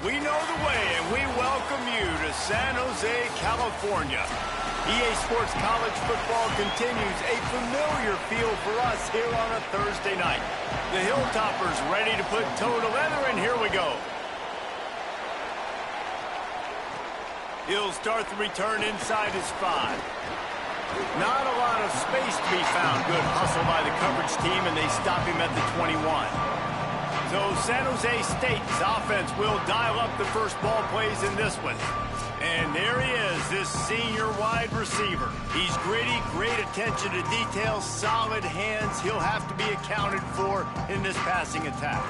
We know the way, and we welcome you to San Jose, California. EA Sports College Football continues a familiar feel for us here on a Thursday night. The Hilltoppers ready to put toe to leather, and here we go. He'll start the return inside his 5. Not a lot of space to be found. Good hustle by the coverage team, and they stop him at the 21. So San Jose State's offense will dial up the first ball plays in this one. And there he is, this senior wide receiver. He's gritty, great attention to detail, solid hands. He'll have to be accounted for in this passing attack.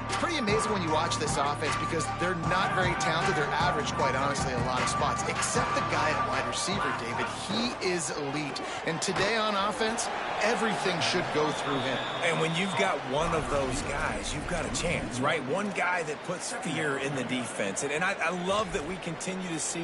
It's pretty amazing when you watch this offense because they're not very talented. They're average, quite honestly, in a lot of spots, except the guy at wide receiver, David. He is elite. And today on offense, everything should go through him. And when you've got one of those guys, you've got a chance, right? One guy that puts fear in the defense. And I love that we continue to see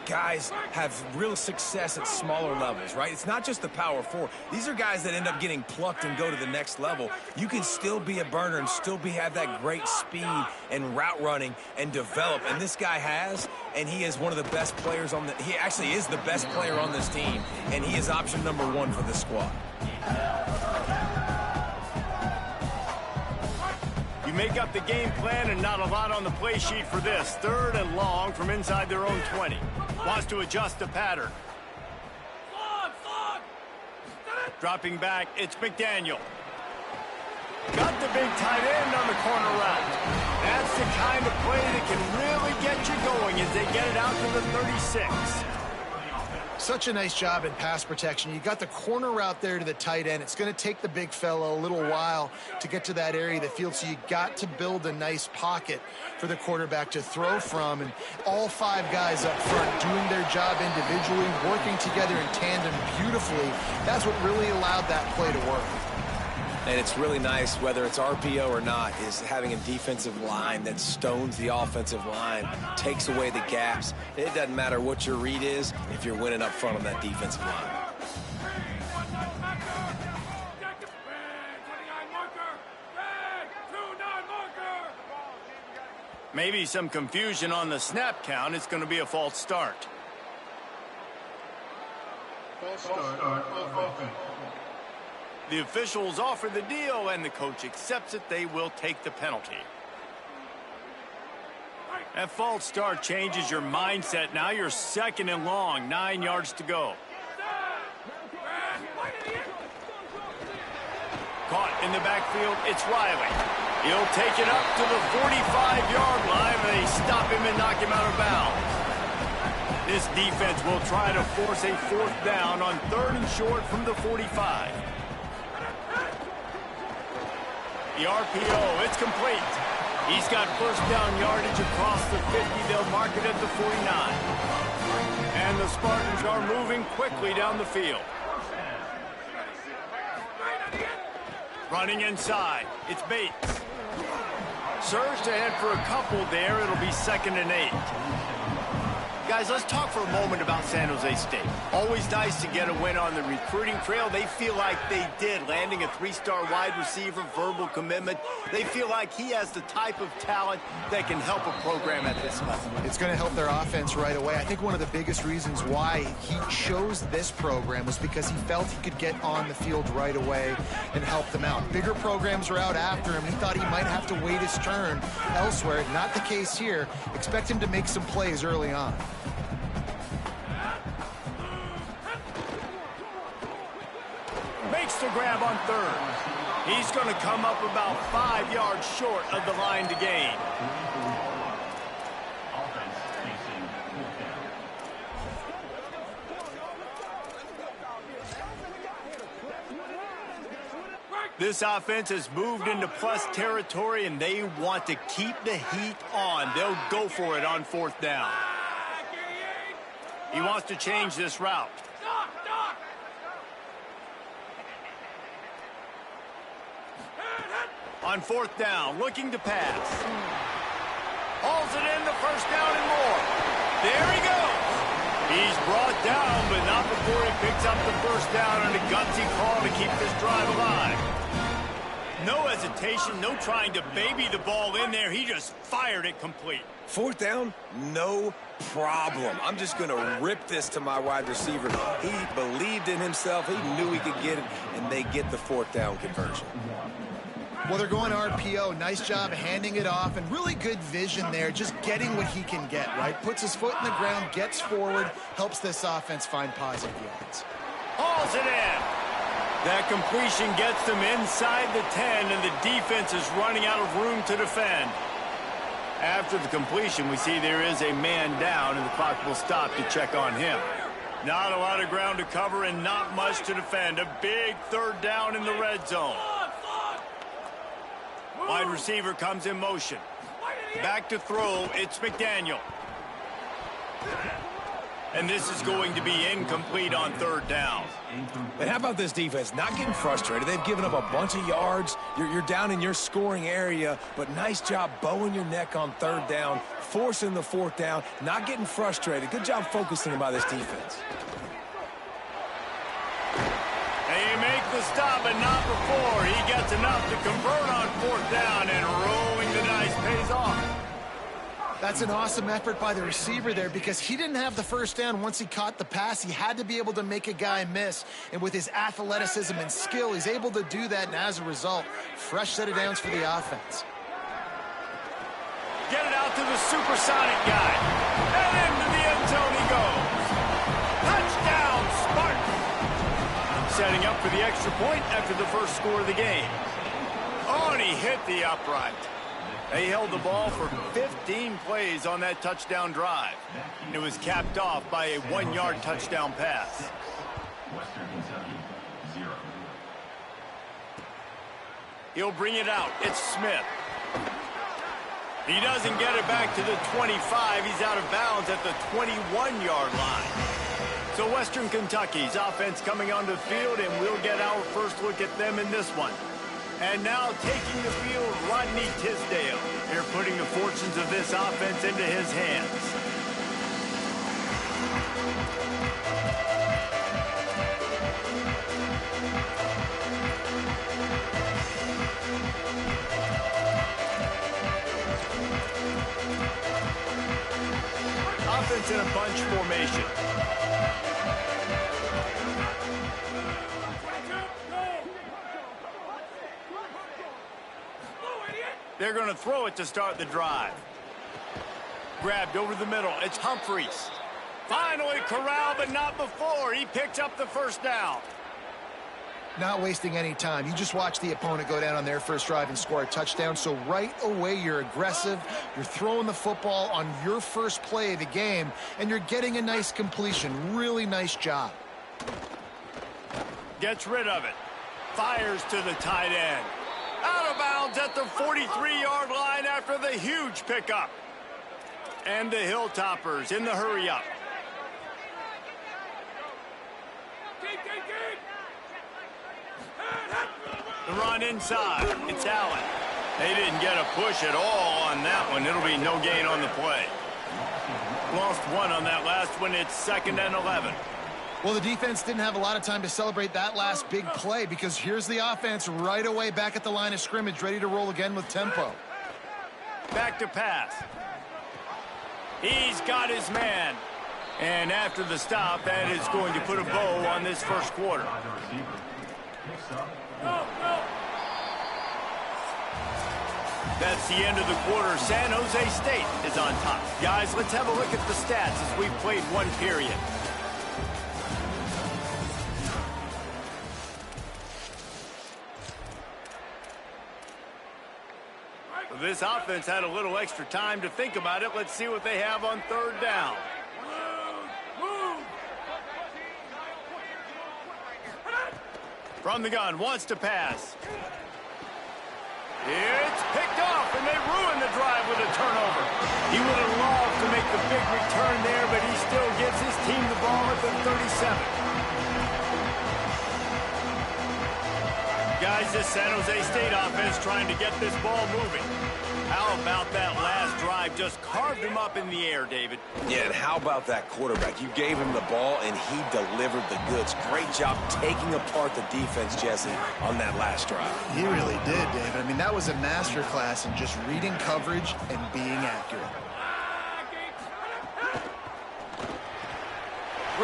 guys have real success at smaller levels, right? It's not just the power 4. These are guys that end up getting plucked and go to the next level. You can still be a burner and still have that great speed and route running and develop. And this guy has, and he is one of the best players on he actually is the best player on this team, and he is option number 1 for the squad. You make up the game plan and not a lot on the play sheet for this. 3rd and long from inside their own 20. Wants to adjust the pattern. Dropping back, it's McDaniel. Got the big tight end on the corner route. That's the kind of play that can really get you going as they get it out to the 36. Such a nice job in pass protection. You got the corner route there to the tight end. It's going to take the big fella a little while to get to that area of the field, so you got to build a nice pocket for the quarterback to throw from. And all 5 guys up front doing their job individually, working together in tandem beautifully. That's what really allowed that play to work. And it's really nice, whether it's RPO or not, is having a defensive line that stones the offensive line, takes away the gaps. It doesn't matter what your read is if you're winning up front on that defensive line. Maybe some confusion on the snap count. It's going to be a false start. False start, offense. The officials offer the deal, and the coach accepts it. They will take the penalty. That false start changes your mindset. Now you're 2nd and long, 9 yards to go. Caught in the backfield, it's Riley. He'll take it up to the 45-yard line, and they stop him and knock him out of bounds. This defense will try to force a 4th down on 3rd and short from the 45. The RPO, it's complete. He's got 1st down yardage across the 50. They'll mark it at the 49. And the Spartans are moving quickly down the field. Running inside, it's Bates. Surged ahead for a couple there. It'll be 2nd and 8. Guys, let's talk for a moment about San Jose State. Always nice to get a win on the recruiting trail. They feel like they did, landing a 3-star wide receiver, verbal commitment. They feel like he has the type of talent that can help a program at this level. It's going to help their offense right away. I think one of the biggest reasons why he chose this program was because he felt he could get on the field right away and help them out. Bigger programs are out after him. He thought he might have to wait his turn elsewhere. Not the case here. Expect him to make some plays early on. Makes the grab on 3rd. He's going to come up about 5 yards short of the line to gain. This offense has moved into plus territory, and they want to keep the heat on. They'll go for it on 4th down. He wants to change this route. On 4th down, looking to pass. Hauls it in, the 1st down and more. There he goes. He's brought down, but not before he picks up the 1st down on a gutsy call to keep this drive alive. No hesitation, no trying to baby the ball in there. He just fired it complete. Fourth down, no problem. I'm just going to rip this to my wide receiver. He believed in himself. He knew he could get it, and they get the fourth down conversion. Well, they're going RPO. Nice job handing it off, and really good vision there, just getting what he can get, right? Puts his foot in the ground, gets forward, helps this offense find positive yards. Hauls it in. That completion gets them inside the 10, and the defense is running out of room to defend. After the completion, we see there is a man down, and the clock will stop to check on him. Not a lot of ground to cover and not much to defend. A big third down in the red zone. Wide receiver comes in motion. Back to throw, it's McDaniel. And this is going to be incomplete on third down. And how about this defense? Not getting frustrated. They've given up a bunch of yards. You're down in your scoring area, but nice job bowing your neck on third down, forcing the fourth down, not getting frustrated. Good job focusing by this defense. They make the stop, but not before. He gets enough to convert on fourth down, and rolling the dice pays off. That's an awesome effort by the receiver there because he didn't have the first down once he caught the pass. He had to be able to make a guy miss. And with his athleticism and skill, he's able to do that. And as a result, fresh set of downs for the offense. Get it out to the supersonic guy. And into the end zone he goes. Touchdown, Spartans. Setting up for the extra point after the first score of the game. Oh, and he hit the upright. They held the ball for 15 plays on that touchdown drive. It was capped off by a 1-yard touchdown pass. He'll bring it out. It's Smith. He doesn't get it back to the 25. He's out of bounds at the 21-yard line. So Western Kentucky's offense coming onto the field, and we'll get our first look at them in this one. And now taking the field, Rodney Tisdale. They're putting the fortunes of this offense into his hands. Offense in a bunch formation. They're going to throw it to start the drive. Grabbed over the middle. It's Humphreys. Finally corralled, but not before. He picks up the first down. Not wasting any time. You just watch the opponent go down on their first drive and score a touchdown. So right away, you're aggressive. You're throwing the football on your first play of the game, and you're getting a nice completion. Really nice job. Gets rid of it. Fires to the tight end. Out of bounds at the 43-yard line after the huge pickup. And the Hilltoppers in the hurry-up. The run inside. It's Allen. They didn't get a push at all on that one. It'll be no gain on the play. Lost one on that last one. It's 2nd and 11. Well, the defense didn't have a lot of time to celebrate that last big play because here's the offense right away back at the line of scrimmage, ready to roll again with tempo. Back to pass. He's got his man. And after the stop, that is going to put a bow on this first quarter. That's the end of the quarter. San Jose State is on top. Guys, let's have a look at the stats as we've played one period. This offense had a little extra time to think about it. Let's see what they have on third down. From the gun, wants to pass. It's picked off, and they ruin the drive with a turnover. He would have loved to make the big return there, but he still gives his team the ball at the 37. Guys, this San Jose State offense trying to get this ball moving. How about that last drive? Just carved him up in the air, David. Yeah, and how about that quarterback? You gave him the ball, and he delivered the goods. Great job taking apart the defense, Jesse, on that last drive. He really did, David. I mean, that was a masterclass in just reading coverage and being accurate.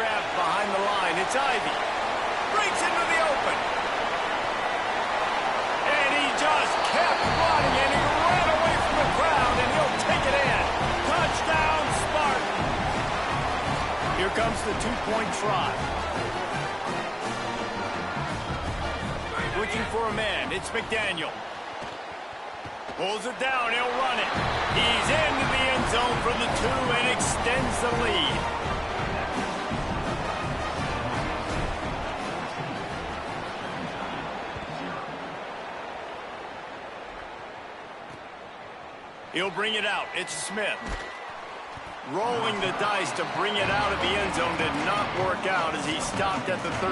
grab behind the line. It's Ivy. Breaks into the open. And he just kept running, and he ran away from the crowd, and he'll take it in. Touchdown, Spartan. Here comes the two-point try. Looking for a man. It's McDaniel. Pulls it down. He'll run it. He's into the end zone from the 2 and extends the lead. He'll bring it out. It's Smith. Rolling the dice to bring it out of the end zone did not work out as he stopped at the 13.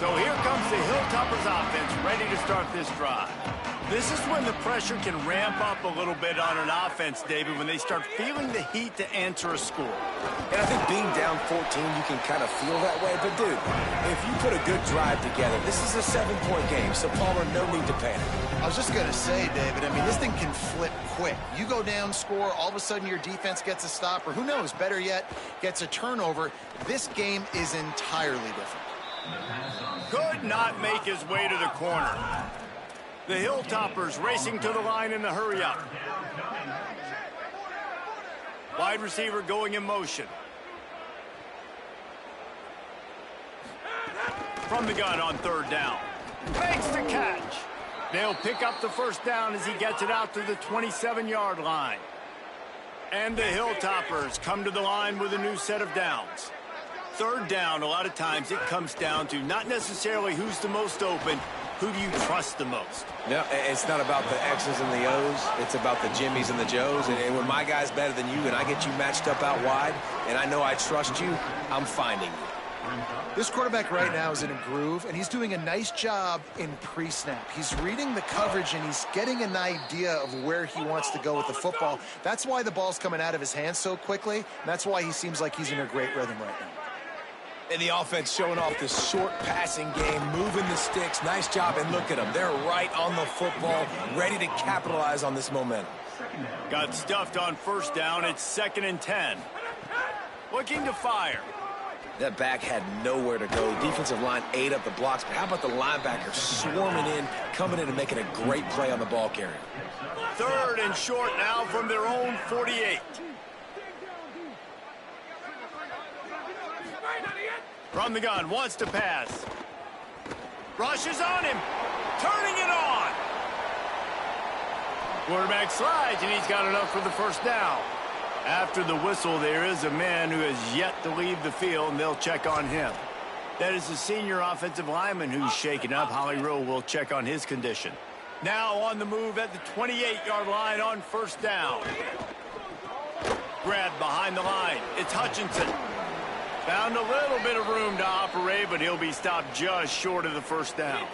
So here comes the Hilltoppers offense ready to start this drive. This is when the pressure can ramp up a little bit on an offense, David, when they start feeling the heat to answer a score. And I think being down 14, you can kind of feel that way. But, dude, if you put a good drive together, this is a 7-point game, so, Palmer, no need to panic. I was just going to say, David, I mean, this thing can flip quick. You go down, score, all of a sudden your defense gets a stop, or who knows, better yet, gets a turnover. This game is entirely different. Could not make his way to the corner. The Hilltoppers racing to the line in the hurry-up. Wide receiver going in motion. From the gun on 3rd down. Makes the catch. They'll pick up the first down as he gets it out to the 27-yard line. And the Hilltoppers come to the line with a new set of downs. 3rd down, a lot of times it comes down to not necessarily who's the most open, who do you trust the most? No, it's not about the X's and the O's. It's about the Jimmies and the Joes. And when my guy's better than you and I get you matched up out wide and I know I trust you, I'm finding you. This quarterback right now is in a groove, and he's doing a nice job in pre-snap. He's reading the coverage, and he's getting an idea of where he wants to go with the football. That's why the ball's coming out of his hands so quickly, and that's why he seems like he's in a great rhythm right now. And the offense showing off the short passing game, moving the sticks. Nice job, and look at them. They're right on the football, ready to capitalize on this momentum. Got stuffed on 1st down. It's 2nd and 10. Looking to fire. That back had nowhere to go. Defensive line ate up the blocks, but how about the linebacker swarming in, coming in and making a great play on the ball carrier? 3rd and short now from their own 48. From the gun, wants to pass. Rushes on him. Turning it on. Quarterback slides, and he's got enough for the 1st down. After the whistle, there is a man who has yet to leave the field, and they'll check on him. That is the senior offensive lineman who's shaken up. Holly Rowe will check on his condition. Now on the move at the 28-yard line on 1st down. Grab behind the line. It's Hutchinson. Found a little bit of room to operate, but he'll be stopped just short of the 1st down.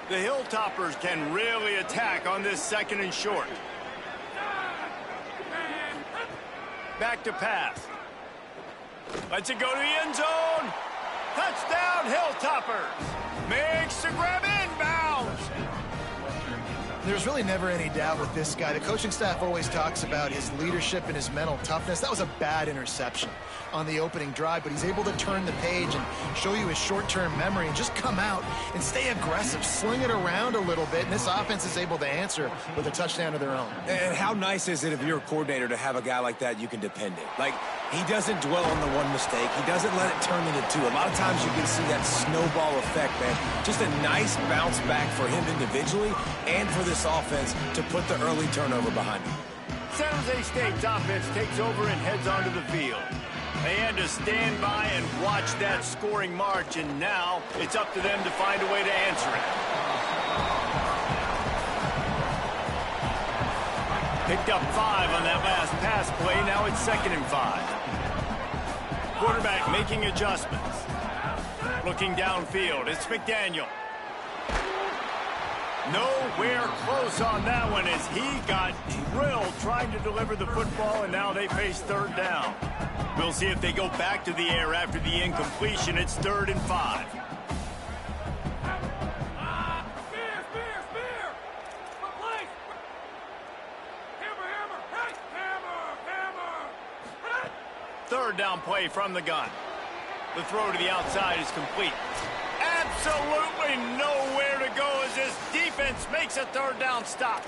The Hilltoppers can really attack on this 2nd and short. Back to pass. Lets it go to the end zone. Touchdown, Hilltoppers. Makes the grab inbounds. There's really never any doubt with this guy. The coaching staff always talks about his leadership and his mental toughness. That was a bad interception on the opening drive, but he's able to turn the page and show you his short-term memory and just come out and stay aggressive, sling it around a little bit, and this offense is able to answer with a touchdown of their own. And how nice is it if you're a coordinator to have a guy like that you can depend on? Like, he doesn't dwell on the one mistake. He doesn't let it turn into two. A lot of times you can see that snowball effect, man. Just a nice bounce back for him individually and for this offense to put the early turnover behind him. San Jose State's offense takes over and heads onto the field. They had to stand by and watch that scoring march, and now it's up to them to find a way to answer it. Picked up 5 on that last pass play. Now it's 2nd and 5. Quarterback making adjustments. Looking downfield. It's McDaniel. Nowhere close on that one as he got drilled trying to deliver the football, and now they face 3rd down. We'll see if they go back to the air after the incompletion. It's 3rd and 5. third down play from the gun. The throw to the outside is complete. Absolutely nowhere to go as this defense makes a third down stop.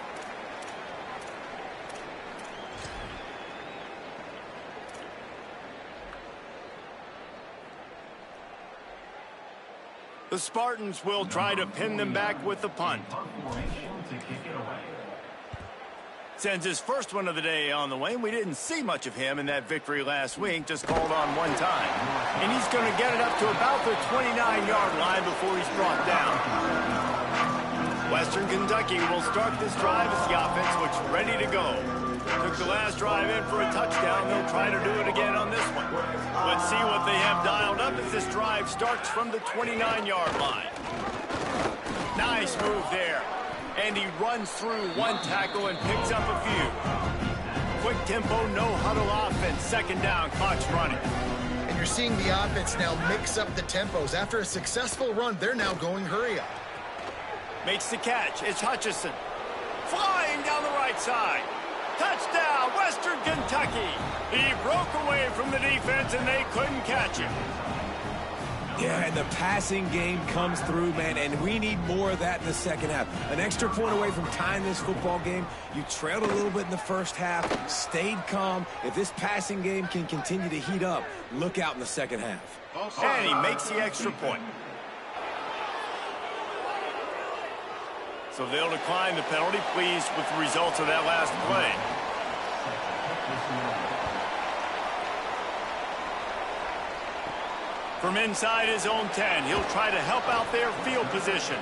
The Spartans will try to pin them back with the punt. Sends his first one of the day on the way. We didn't see much of him in that victory last week, just called on one time. And he's going to get it up to about the 29-yard line before he's brought down. Western Kentucky will start this drive as the offense looks ready to go. Took the last drive in for a touchdown. They'll try to do it again on this one. Let's see what they have dialed up as this drive starts from the 29-yard line. Nice move there. And he runs through one tackle and picks up a few. Quick tempo, no huddle offense. Second down, clock's running. And you're seeing the offense now mix up the tempos. After a successful run, they're now going hurry up. Makes the catch. It's Hutchison. Flying down the right side. Touchdown, Western Kentucky. He broke away from the defense and they couldn't catch him. Yeah, and the passing game comes through, man, and we need more of that in the second half. An extra point away from tying this football game. You trailed a little bit in the first half, stayed calm. If this passing game can continue to heat up, look out in the second half. And he makes the extra point. So they'll decline the penalty, pleased with the results of that last play. From inside his own 10, he'll try to help out their field position.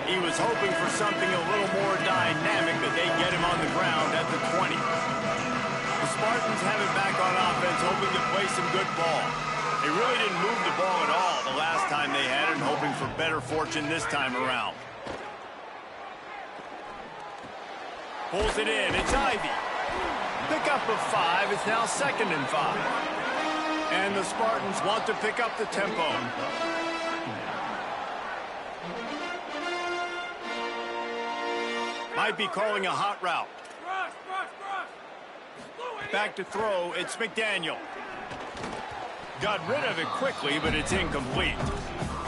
He was hoping for something a little more dynamic, but they get him on the ground at the 20. The Spartans have it back on offense, hoping to play some good ball. They really didn't move the ball at all the last time they had it, and hoping for better fortune this time around. Pulls it in. It's Ivy. Pick up of 5. It's now 2nd and 5. And the Spartans want to pick up the tempo. Might be calling a hot route. Back to throw. It's McDaniel. Got rid of it quickly, but it's incomplete.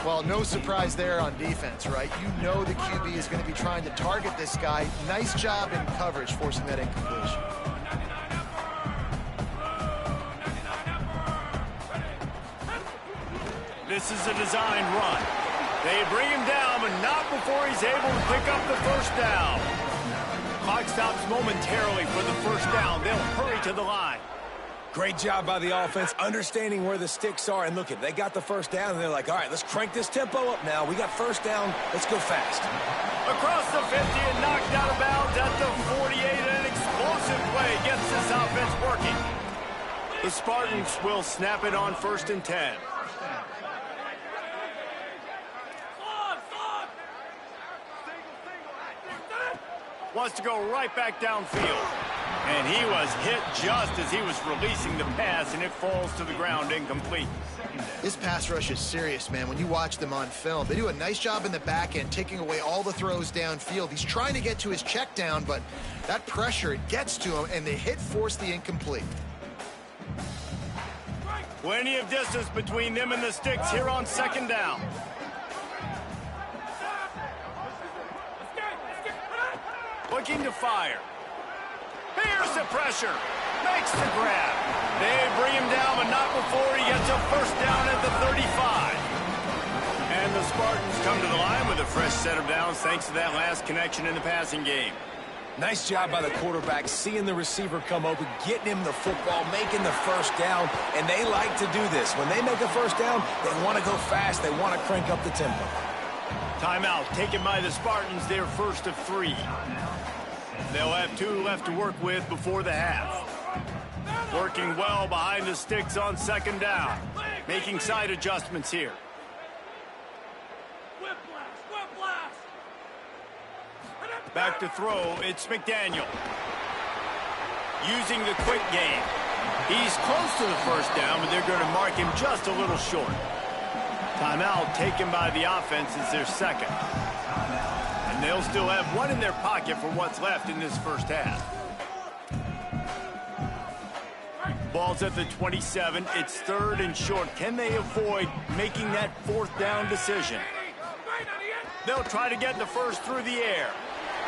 Well, no surprise there on defense, right? You know the QB is going to be trying to target this guy. Nice job in coverage, forcing that incompletion. This is a design run. They bring him down, but not before he's able to pick up the first down. Clock stops momentarily for the first down. They'll hurry to the line. Great job by the offense, understanding where the sticks are. And look, they got the first down, and they're like, all right, let's crank this tempo up now. We got first down. Let's go fast. Across the 50 and knocked out of bounds at the 48. An explosive play gets this offense working. The Spartans will snap it on 1st and 10. Wants to go right back downfield. And he was hit just as he was releasing the pass, and it falls to the ground incomplete. This pass rush is serious, man. When you watch them on film, they do a nice job in the back end, taking away all the throws downfield. He's trying to get to his check down, but that pressure, it gets to him, and the hit forced the incomplete. Plenty of distance between them and the sticks here on 2nd down. Looking to fire. Here's the pressure. Makes the grab. They bring him down, but not before he gets a first down at the 35. And the Spartans come to the line with a fresh set of downs thanks to that last connection in the passing game. Nice job by the quarterback, seeing the receiver come open, getting him the football, making the first down, and they like to do this. When they make a first down, they want to go fast. They want to crank up the tempo. Timeout taken by the Spartans, their first of 3. They'll have 2 left to work with before the half. Working well behind the sticks on 2nd down. Making side adjustments here. Back to throw, it's McDaniel. Using the quick game. He's close to the first down, but they're going to mark him just a little short. Timeout taken by the offense is their 2nd. And they'll still have 1 in their pocket for what's left in this first half. Ball's at the 27. It's 3rd and short. Can they avoid making that 4th down decision? They'll try to get the first through the air.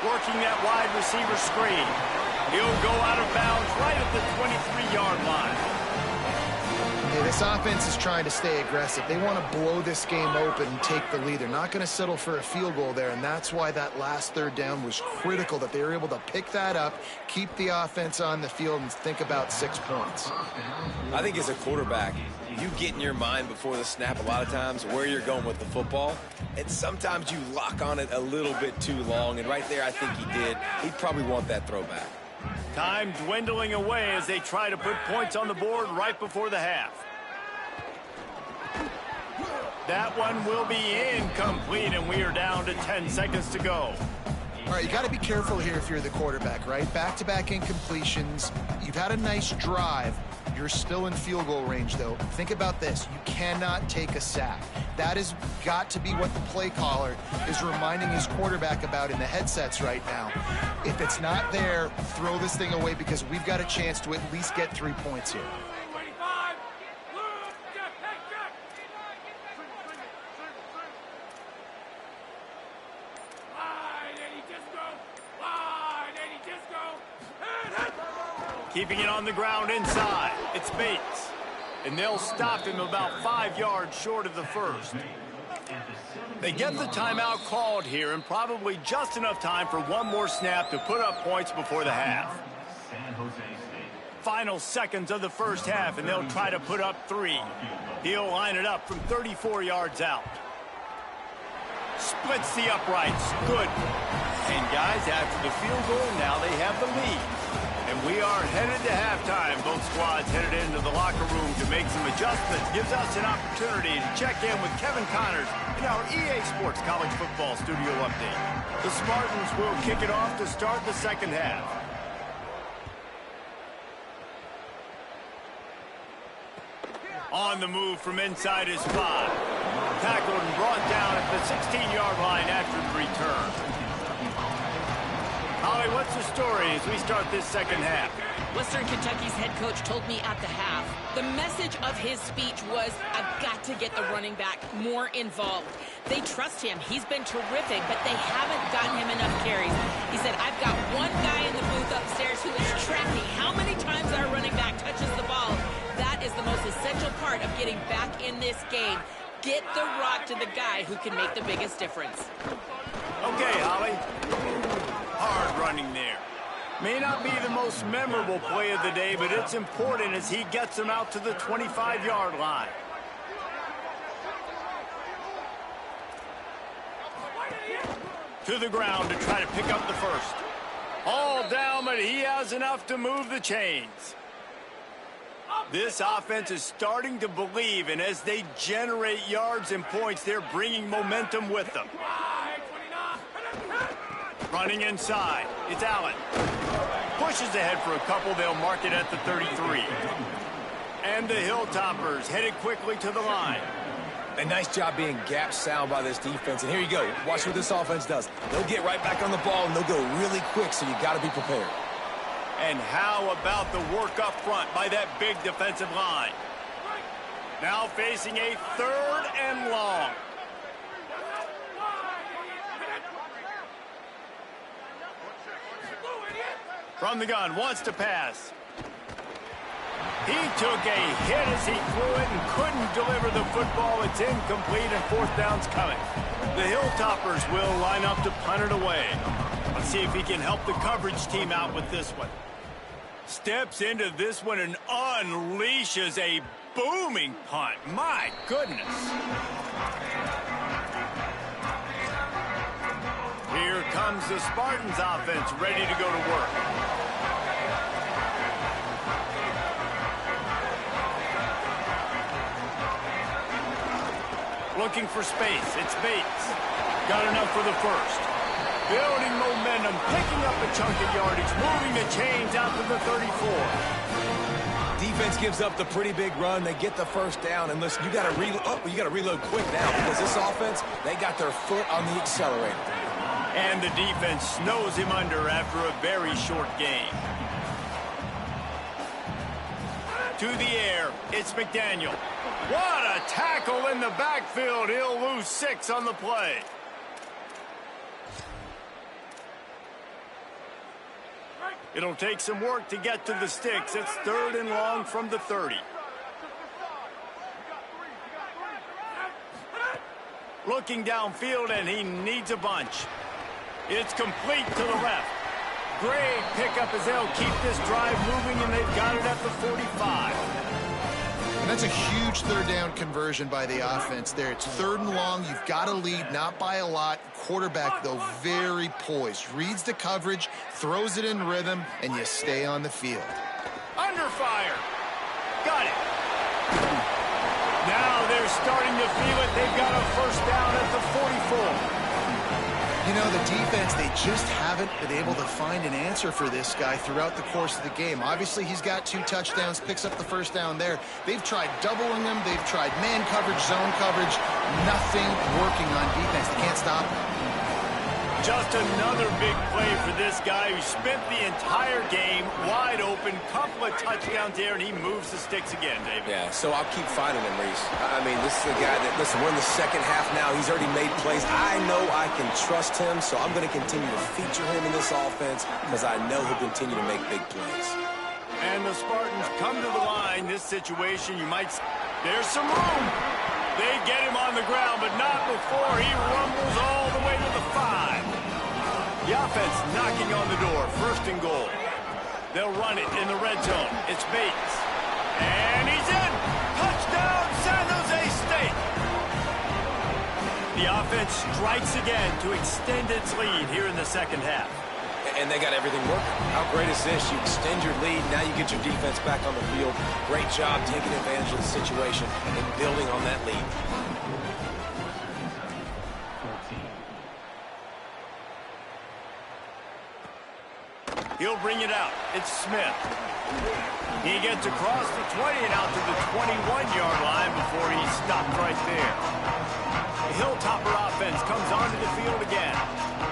Working that wide receiver screen. He'll go out of bounds right at the 23-yard line. Hey, this offense is trying to stay aggressive. They want to blow this game open and take the lead. They're not going to settle for a field goal there, and that's why that last 3rd down was critical, that they were able to pick that up, keep the offense on the field, and think about 6 points. I think as a quarterback, you get in your mind before the snap a lot of times where you're going with the football, and sometimes you lock on it a little bit too long, and right there I think he did. He'd probably want that throwback. Time dwindling away as they try to put points on the board right before the half. That one will be incomplete, and we are down to 10 seconds to go. All right, you got to be careful here if you're the quarterback, right? Back-to-back incompletions. You've had a nice drive. You're still in field goal range, though. Think about this. You cannot take a sack. That has got to be what the play caller is reminding his quarterback about in the headsets right now. If it's not there, throw this thing away because we've got a chance to at least get 3 points here. Keeping it on the ground inside. It's Bates. And they'll stop him about 5 yards short of the first. They get the timeout called here, and probably just enough time for one more snap to put up points before the half. Final seconds of the first half, and they'll try to put up 3. He'll line it up from 34 yards out. Splits the uprights. Good. And guys, after the field goal, now they have the lead. And we are headed to halftime. Both squads headed into the locker room to make some adjustments. Gives us an opportunity to check in with Kevin Connors in our EA Sports College Football Studio Update. The Spartans will kick it off to start the second half. On the move from inside his 5. Tackled and brought down at the 16-yard line after the return. Holly, what's the story as we start this second half? Western Kentucky's head coach told me at the half, the message of his speech was, I've got to get the running back more involved. They trust him. He's been terrific, but they haven't gotten him enough carries. He said, I've got one guy in the booth upstairs who is tracking how many times our running back touches the ball. That is the most essential part of getting back in this game. Get the rock to the guy who can make the biggest difference. Okay, Holly. Hard running there. May not be the most memorable play of the day, but it's important as he gets them out to the 25-yard line. To the ground to try to pick up the first. All down, but he has enough to move the chains. This offense is starting to believe, and as they generate yards and points, they're bringing momentum with them. Running inside. It's Allen. Pushes ahead for a couple. They'll mark it at the 33. And the Hilltoppers headed quickly to the line. A nice job being gap sound by this defense. And here you go. Watch what this offense does. They'll get right back on the ball, and they'll go really quick, so you got to be prepared. And how about the work up front by that big defensive line? Now facing a 3rd and long. From the gun, wants to pass. He took a hit as he threw it and couldn't deliver the football. It's incomplete and 4th down's coming. The Hilltoppers will line up to punt it away. Let's see if he can help the coverage team out with this one. Steps into this one and unleashes a booming punt. My goodness. Here comes the Spartans offense ready to go to work. Looking for space. It's Bates. Got enough for the first. Building momentum, picking up a chunk of yardage, moving the chains out to the 34. Defense gives up the pretty big run. They get the first down, and listen, you got to reload quick now because this offense, they got their foot on the accelerator. And the defense snows him under after a very short game. to the air. It's McDaniel. What a tackle in the backfield. He'll lose 6 on the play. It'll take some work to get to the sticks. It's 3rd and long from the 30. Looking downfield, and he needs a bunch. It's complete to the left. Great pickup as they'll keep this drive moving, and they've got it at the 45. And that's a huge 3rd down conversion by the offense there. It's 3rd and long. You've got to lead, not by a lot. Quarterback, though, very poised. Reads the coverage, throws it in rhythm, and you stay on the field. Under fire. Got it. Now they're starting to feel it. They've got a 1st down at the 44. You know, the defense, they just haven't been able to find an answer for this guy throughout the course of the game. Obviously, he's got 2 touchdowns, picks up the 1st down there. They've tried doubling him. They've tried man coverage, zone coverage. Nothing working on defense. They can't stop him. Just another big play for this guy who spent the entire game wide open. Couple of touchdowns there, and he moves the sticks again, David. Yeah, so I'll keep finding him, Reese. I mean, this is a guy that, listen, we're in the 2nd half now. He's already made plays. I know I can trust him, so I'm going to continue to feature him in this offense because I know he'll continue to make big plays. And the Spartans come to the line. This situation, you might... There's some room. They get him on the ground, but not before he rumbles all the way to the 5. The offense knocking on the door. 1st and goal. They'll run it in the red zone. It's Bates. And he's in. Touchdown, San Jose State. The offense strikes again to extend its lead here in the 2nd half. And they got everything working. How great is this? You extend your lead. Now you get your defense back on the field. Great job taking advantage of the situation and building on that lead. He'll bring it out. It's Smith. He gets across the 20 and out to the 21-yard line before he's stopped right there. The Hilltopper offense comes onto the field again.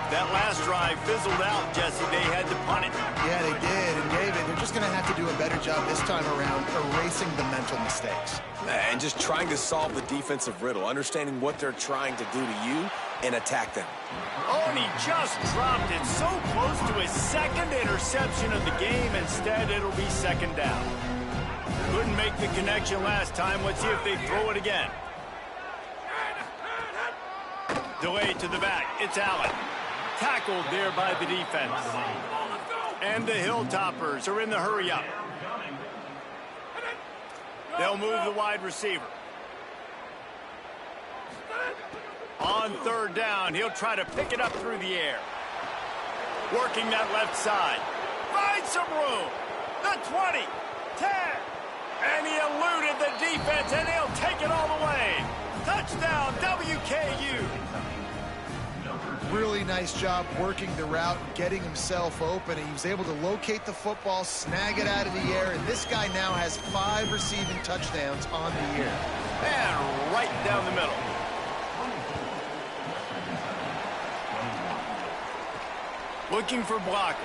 That last drive fizzled out, Jesse. They had to punt it. Yeah, they did. And, David, they're just going to have to do a better job this time around erasing the mental mistakes. And just trying to solve the defensive riddle, understanding what they're trying to do to you and attack them. Oh, and he just dropped it so close to his 2nd interception of the game. Instead, it'll be 2nd down. Couldn't make the connection last time. Let's see if they throw it again. Delay to the back. It's Allen. Tackled there by the defense. And the Hilltoppers are in the hurry-up. They'll move the wide receiver. On 3rd down, he'll try to pick it up through the air. Working that left side. Finds some room. The 20, 10. And he eluded the defense, and he'll take it all the way. Touchdown, WKU. Really nice job working the route, getting himself open. He was able to locate the football, snag it out of the air, and this guy now has 5 receiving touchdowns on the year. And right down the middle. Looking for blockers.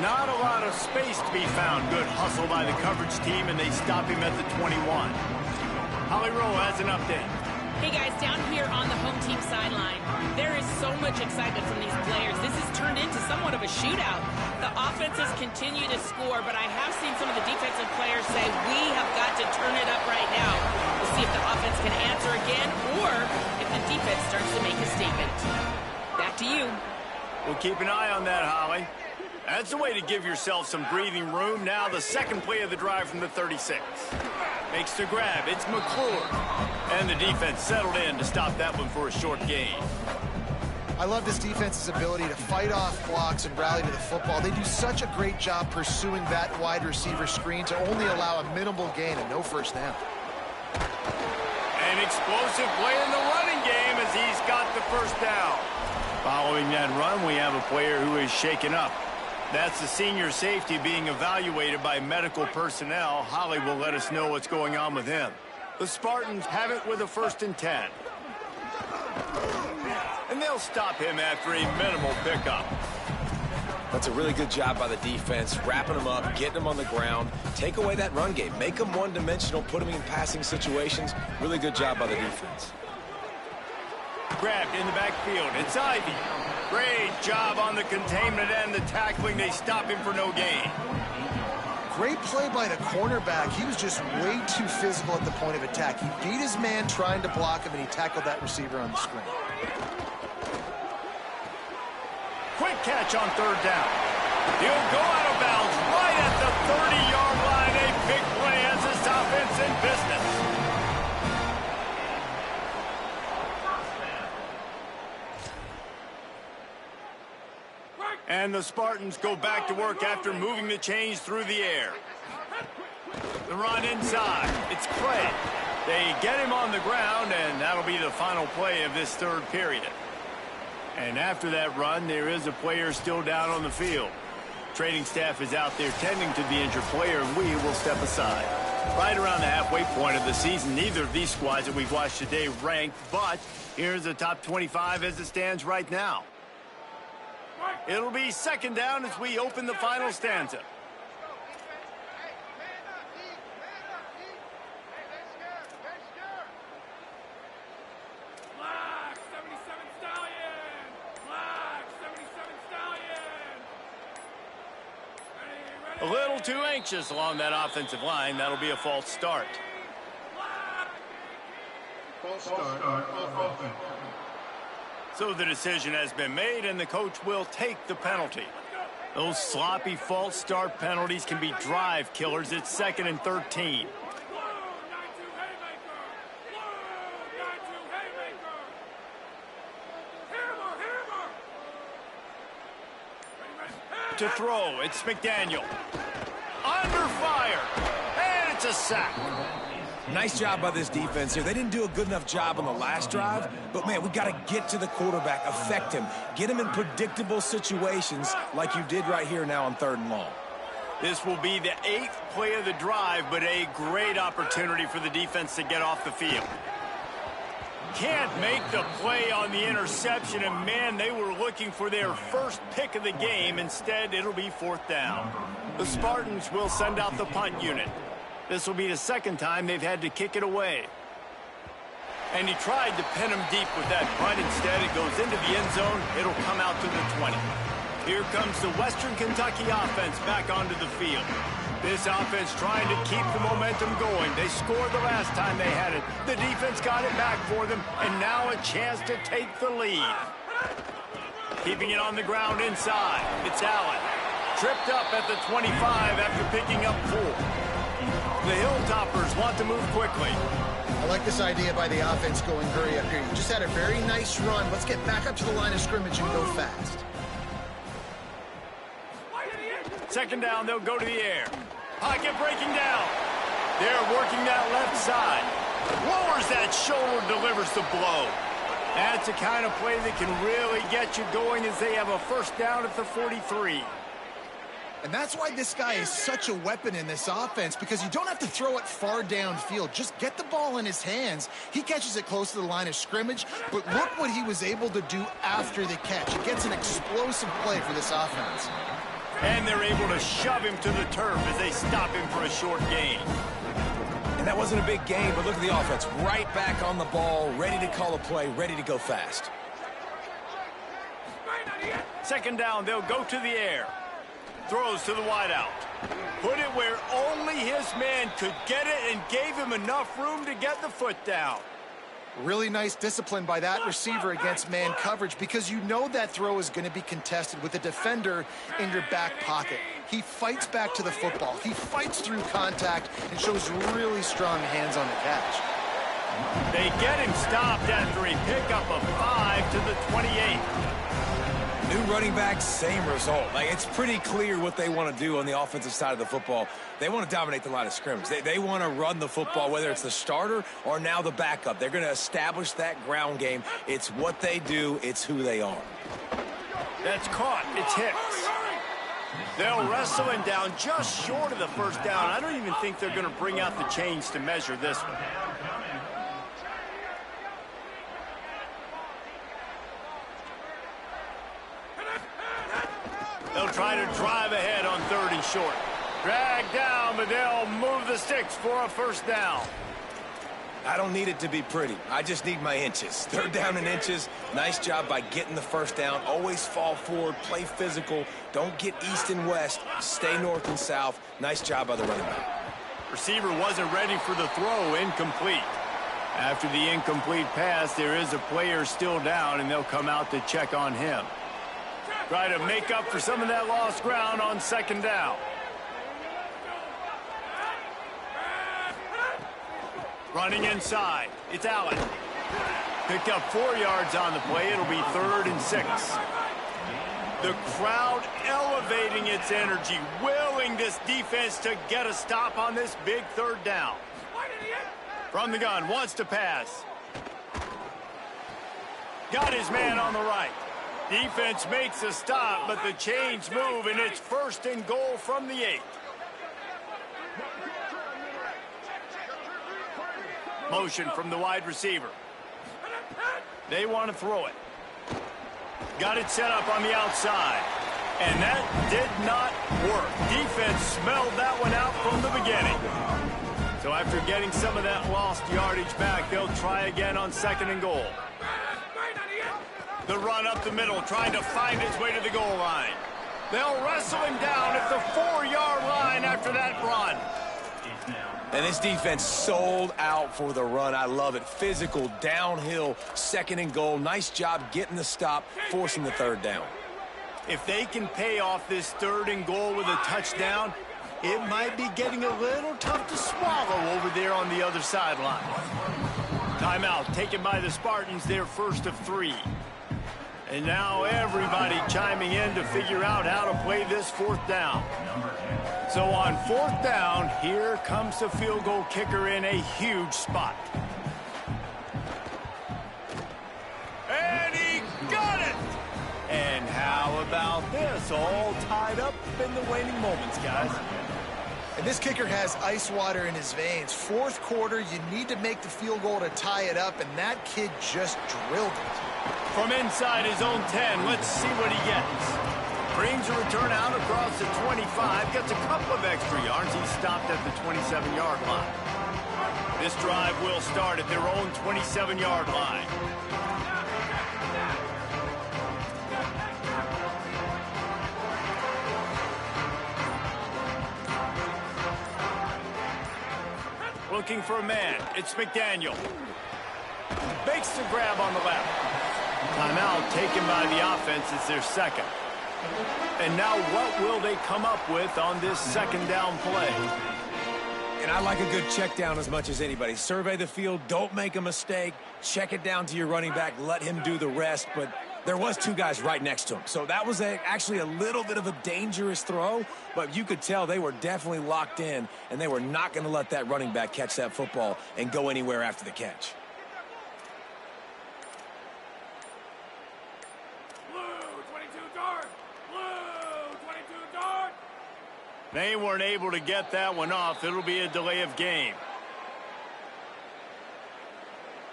Not a lot of space to be found. Good hustle by the coverage team, and they stop him at the 21. Holly Rowe has an update. Hey guys, down here on the home team sideline, there is so much excitement from these players. This has turned into somewhat of a shootout. The offenses continue to score, but I have seen some of the defensive players say, we have got to turn it up right now. We'll see if the offense can answer again, or if the defense starts to make a statement. Back to you. We'll keep an eye on that, Holly. That's the way to give yourself some breathing room. Now the 2nd play of the drive from the 36. Makes the grab. It's McClure. And the defense settled in to stop that one for a short gain. I love this defense's ability to fight off blocks and rally to the football. They do such a great job pursuing that wide receiver screen to only allow a minimal gain and no 1st down. An explosive play in the running game as he's got the 1st down. Following that run, we have a player who is shaken up. That's the senior safety being evaluated by medical personnel. Holly will let us know what's going on with him. The Spartans have it with a 1st and 10. And they'll stop him after a minimal pickup. That's a really good job by the defense, wrapping them up, getting them on the ground. Take away that run game. Make them one-dimensional, put them in passing situations. Really good job by the defense. Grabbed in the backfield. It's Ivy. Great job on the containment and the tackling. They stop him for no gain. Great play by the cornerback. He was just way too physical at the point of attack. He beat his man trying to block him, and he tackled that receiver on the screen. Quick catch on third down. He'll go out of bounds right at the 30-yard line. A big play has this offense in business. And the Spartans go back to work after moving the chains through the air. The run inside. It's Clay. They get him on the ground, and that'll be the final play of this third period. And after that run, there is a player still down on the field. Training staff is out there tending to the injured player, and we will step aside. Right around the halfway point of the season, neither of these squads that we've watched today ranked, but here's the top 25 as it stands right now. It'll be second down as we open the final stanza. A little too anxious along that offensive line. That'll be a false start. False start, offense. So the decision has been made, and the coach will take the penalty. Those sloppy false start penalties can be drive killers. It's 2nd and 13. To throw, it's McDaniel. Under fire, and it's a sack. Nice job by this defense here. They didn't do a good enough job on the last drive, but, man, we got to get to the quarterback, affect him, get him in predictable situations like you did right here now on 3rd and long. This will be the 8th play of the drive, but a great opportunity for the defense to get off the field. Can't make the play on the interception, and, man, they were looking for their first pick of the game. Instead, it'll be 4th down. The Spartans will send out the punt unit. This will be the 2nd time they've had to kick it away. And he tried to pin him deep with that punt. Instead, it goes into the end zone. It'll come out to the 20. Here comes the Western Kentucky offense back onto the field. This offense trying to keep the momentum going. They scored the last time they had it. The defense got it back for them, and now a chance to take the lead. Keeping it on the ground inside. It's Allen. Tripped up at the 25 after picking up 4. The Hilltoppers want to move quickly. I like this idea by the offense going hurry up here. You just had a very nice run. Let's get back up to the line of scrimmage and go fast. 2nd down, they'll go to the air. Pocket breaking down. They're working that left side. Lowers that shoulder, delivers the blow. That's the kind of play that can really get you going as they have a 1st down at the 43. And that's why this guy is such a weapon in this offense, because you don't have to throw it far downfield. Just get the ball in his hands. He catches it close to the line of scrimmage, but look what he was able to do after the catch. He gets an explosive play for this offense. And they're able to shove him to the turf as they stop him for a short gain. And that wasn't a big gain, but look at the offense. Right back on the ball, ready to call a play, ready to go fast. 2nd down, they'll go to the air. Throws to the wideout. Put it where only his man could get it and gave him enough room to get the foot down. Really nice discipline by that receiver against man coverage, because you know that throw is going to be contested with a defender in your back pocket. He fights back to the football. He fights through contact and shows really strong hands on the catch. They get him stopped after a pickup of 5 to the 28. New running back, same result. Like, it's pretty clear what they want to do on the offensive side of the football. They want to dominate the line of scrimmage. They want to run the football, whether it's the starter or now the backup. They're going to establish that ground game. It's what they do. It's who they are. That's caught. It's Hicks. They'll wrestle him down just short of the 1st down. I don't even think they're going to bring out the chains to measure this one. They'll try to drive ahead on 3rd and short. Drag down, but they'll move the sticks for a first down. I don't need it to be pretty. I just need my inches. 3rd down in inches. Nice job by getting the first down. Always fall forward, play physical. Don't get east and west. Stay north and south. Nice job by the running back. Receiver wasn't ready for the throw. Incomplete. After the incomplete pass, there is a player still down, and they'll come out to check on him. Try to make up for some of that lost ground on 2nd down. Running inside. It's Allen. Picked up 4 yards on the play. It'll be 3rd and 6. The crowd elevating its energy, willing this defense to get a stop on this big 3rd down. From the gun, wants to pass. Got his man on the right. Defense makes a stop, but the chains move, and it's 1st and goal from the 8. Motion from the wide receiver. They want to throw it. Got it set up on the outside. And that did not work. Defense smelled that one out from the beginning. So after getting some of that lost yardage back, they'll try again on 2nd and goal. The run up the middle, trying to find his way to the goal line. They'll wrestle him down at the 4-yard line after that run. And this defense sold out for the run. I love it. Physical, downhill, 2nd and goal. Nice job getting the stop, forcing the 3rd down. If they can pay off this 3rd and goal with a touchdown, it might be getting a little tough to swallow over there on the other sideline. Timeout taken by the Spartans, their 1st of 3. And now everybody chiming in to figure out how to play this 4th down. So on 4th down, here comes the field goal kicker in a huge spot. And he got it! And how about this? All tied up in the waning moments, guys. And this kicker has ice water in his veins. 4th quarter, you need to make the field goal to tie it up, and that kid just drilled it. From inside his own 10, let's see what he gets. Brings a return out across the 25, gets a couple of extra yards. He's stopped at the 27-yard line. This drive will start at their own 27-yard line. Looking for a man. It's McDaniel. Makes the grab on the left. Timeout taken by the offense. It's their 2nd. And now what will they come up with on this 2nd down play? And I like a good check down as much as anybody. Survey the field, don't make a mistake, check it down to your running back, let him do the rest. But there was 2 guys right next to him. So that was actually a little bit of a dangerous throw, but you could tell they were definitely locked in, and they were not going to let that running back catch that football and go anywhere after the catch. They weren't able to get that one off. It'll be a delay of game.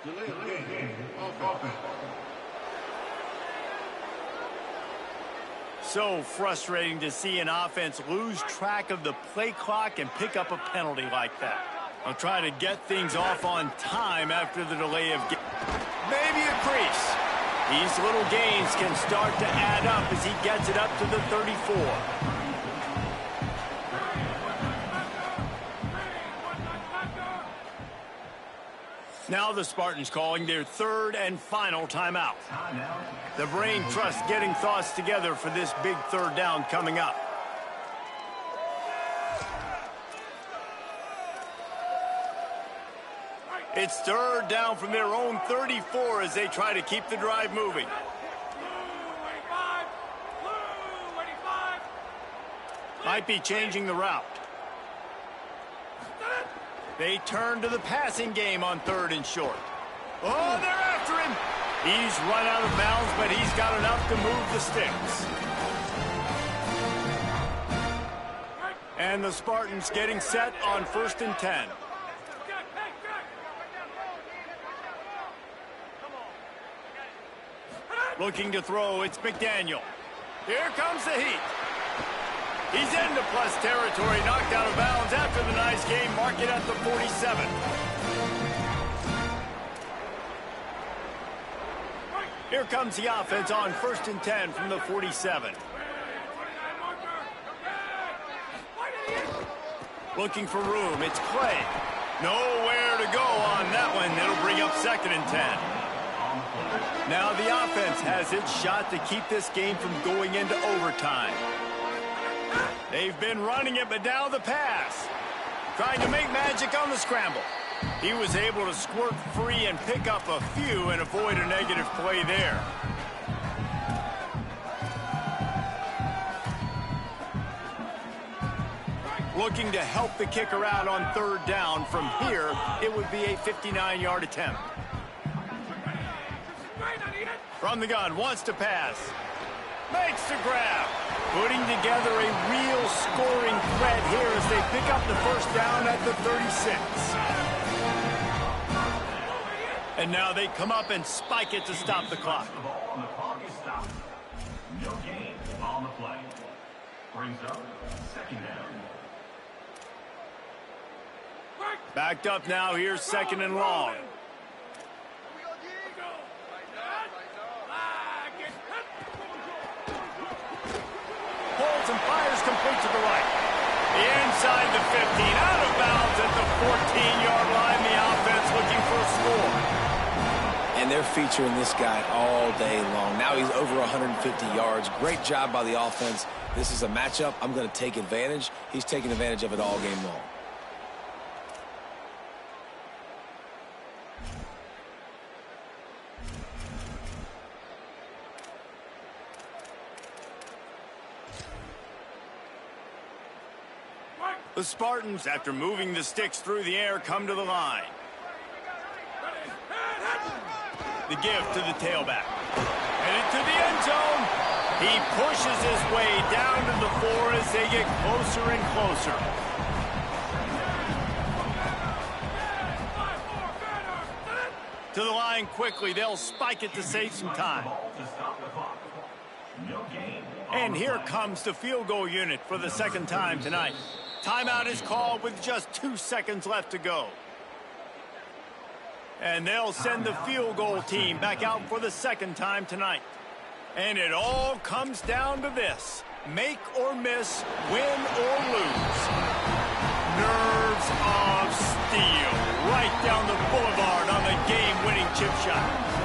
Delay of game. Offense. So frustrating to see an offense lose track of the play clock and pick up a penalty like that. I'll try to get things off on time after the delay of game. Maybe a crease. These little gains can start to add up as he gets it up to the 34. Now the Spartans calling their 3rd and final timeout. The brain trust getting thoughts together for this big 3rd down coming up. It's 3rd down from their own 34 as they try to keep the drive moving. Might be changing the route. They turn to the passing game on 3rd and short. Oh, they're after him. He's run out of bounds, but he's got enough to move the sticks. And the Spartans getting set on 1st and 10. Looking to throw, it's McDaniel. Here comes the heat. He's into plus territory, knocked out of bounds after the nice game. Mark it at the 47. Here comes the offense on 1st and 10 from the 47. Looking for room. It's Clay. Nowhere to go on that one. It'll bring up 2nd and 10. Now the offense has its shot to keep this game from going into overtime. They've been running it, but now the pass. Trying to make magic on the scramble. He was able to squirt free and pick up a few and avoid a negative play there. Looking to help the kicker out on 3rd down. From here, it would be a 59-yard attempt. From the gun, wants to pass. Makes the grab. Putting together a real scoring threat here as they pick up the 1st down at the 36. And now they come up and spike it to stop the clock. No gain on the play. Brings up 2nd down. Backed up now. Here's 2nd and long. Holds and fires complete to the right. Inside the 15. Out of bounds at the 14-yard line. The offense looking for a score. And they're featuring this guy all day long. Now he's over 150 yards. Great job by the offense. This is a matchup. I'm going to take advantage. He's taking advantage of it all game long. The Spartans, after moving the sticks through the air, come to the line. The give to the tailback. Headed to the end zone. He pushes his way down to the 4 as they get closer and closer. To the line quickly. They'll spike it to save some time. And here comes the field goal unit for the 2nd time tonight. Timeout is called with just 2 seconds left to go. And they'll send the field goal team back out for the 2nd time tonight. And it all comes down to this. Make or miss, win or lose. Nerves of steel. Right down the boulevard on the game-winning chip shot.